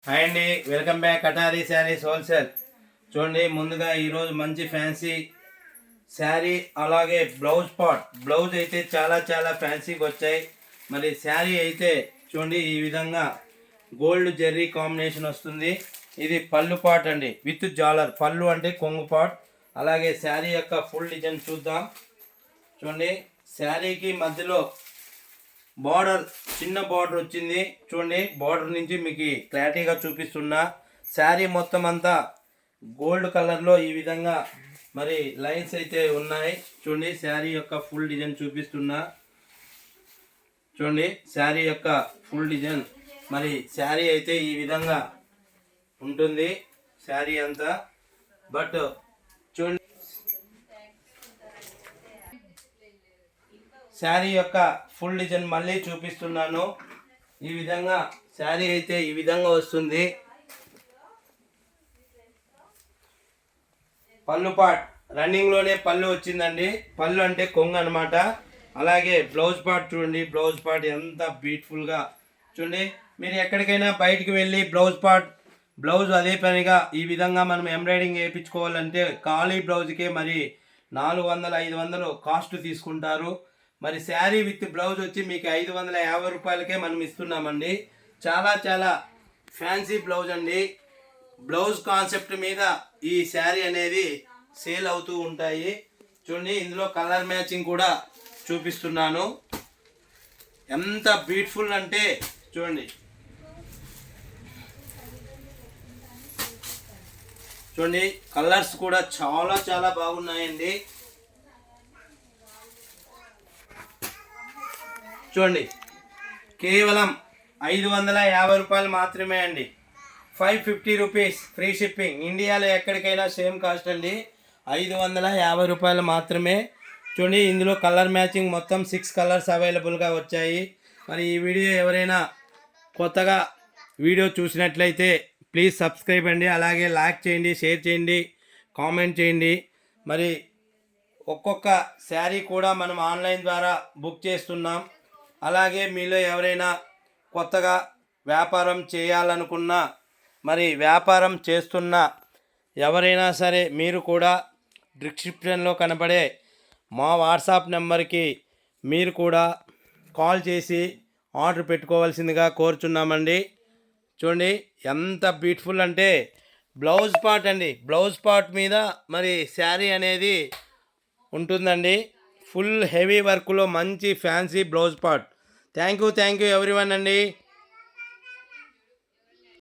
Hi అండి, welcome back కటారీ saris wholesale. చూడండి, ముందుగా ఈరోజు మంచి ఫ్యాన్సీ శారీ, అలాగే బ్లౌజ్ అయితే చాలా చాలా ఫ్యాన్సీగా వచ్చాయి. మరి శారీ అయితే చూడండి, ఈ విధంగా గోల్డ్ జెర్రీ కాంబినేషన్ వస్తుంది. ఇది పళ్ళు పాట్ అండి, విత్ జాలర్. పళ్ళు అంటే కొంగు పాట్. అలాగే శారీ యొక్క ఫుల్ డిజైన్ చూద్దాం. చూడండి, శారీకి మధ్యలో బార్డర్, చిన్న బార్డర్ వచ్చింది. చూడండి, బార్డర్ నుంచి మీకు క్లారిటీగా చూపిస్తున్నా. శారీ మొత్తం అంతా గోల్డ్ కలర్లో ఈ విధంగా మరి లైన్స్ అయితే ఉన్నాయి. చూడండి, శారీ యొక్క ఫుల్ డిజైన్ చూపిస్తున్నా. చూడండి, శారీ యొక్క ఫుల్ డిజైన్. మరి శారీ అయితే ఈ విధంగా ఉంటుంది శారీ అంతా. బట్ చూడండి, శారీ యొక్క ఫుల్ డిజైన్ మళ్ళీ చూపిస్తున్నాను. ఈ విధంగా శారీ అయితే ఈ విధంగా వస్తుంది. పళ్ళు పాట్ రన్నింగ్లోనే పళ్ళు వచ్చిందండి. పళ్ళు అంటే కొంగు అనమాట. అలాగే బ్లౌజ్ పార్ట్ చూడండి, బ్లౌజ్ పార్ట్ ఎంత బ్యూటిఫుల్గా. చూడండి, మీరు ఎక్కడికైనా బయటికి వెళ్ళి బ్లౌజ్ అదే పనిగా ఈ విధంగా మనం ఎంబ్రాయిడింగ్ వేయించుకోవాలంటే ఖాళీ బ్లౌజ్కే మరి 400-500 కాస్ట్ తీసుకుంటారు. మరి శారీ విత్ బ్లౌజ్ వచ్చి మీకు 550 రూపాయలకే మనం ఇస్తున్నామండి. చాలా చాలా ఫ్యాన్సీ బ్లౌజ్ అండి. బ్లౌజ్ కాన్సెప్ట్ మీద ఈ శారీ అనేది సేల్ అవుతూ ఉంటాయి. చూడండి, ఇందులో కలర్ మ్యాచింగ్ కూడా చూపిస్తున్నాను. ఎంత బ్యూటిఫుల్ అంటే చూడండి. చూడండి, కలర్స్ కూడా చాలా చాలా బాగున్నాయండి. చూడండి, కేవలం 550 రూపాయలు మాత్రమే అండి. 550 రూపీస్ ఫ్రీ షిప్పింగ్. ఇండియాలో ఎక్కడికైనా సేమ్ కాస్ట్ అండి. 550 రూపాయలు మాత్రమే. చూడండి, ఇందులో కలర్ మ్యాచింగ్ మొత్తం 6 కలర్స్ అవైలబుల్గా వచ్చాయి. మరి ఈ వీడియో ఎవరైనా కొత్తగా వీడియో చూసినట్లయితే ప్లీజ్ సబ్స్క్రైబ్ అండి. అలాగే లైక్ చేయండి, షేర్ చేయండి, కామెంట్ చేయండి. మరి ఒక్కొక్క శారీ కూడా మనం ఆన్లైన్ ద్వారా బుక్ చేస్తున్నాం. అలాగే మీలో ఎవరైనా కొత్తగా వ్యాపారం చేయాలనుకున్నా, మరి వ్యాపారం చేస్తున్న ఎవరైనా సరే మీరు కూడా డిస్క్రిప్షన్లో కనబడే మా వాట్సాప్ నెంబర్కి మీరు కూడా కాల్ చేసి ఆర్డర్ పెట్టుకోవాల్సిందిగా కోరుచున్నామండి. చూడండి, ఎంత బ్యూటిఫుల్ అంటే బ్లౌజ్ పార్ట్ అండి. బ్లౌజ్ పార్ట్ మీద మరి శారీ అనేది ఉంటుందండి. ఫుల్ హెవీ వర్క్లో మంచి fancy blouse part. Thank you everyone అండి.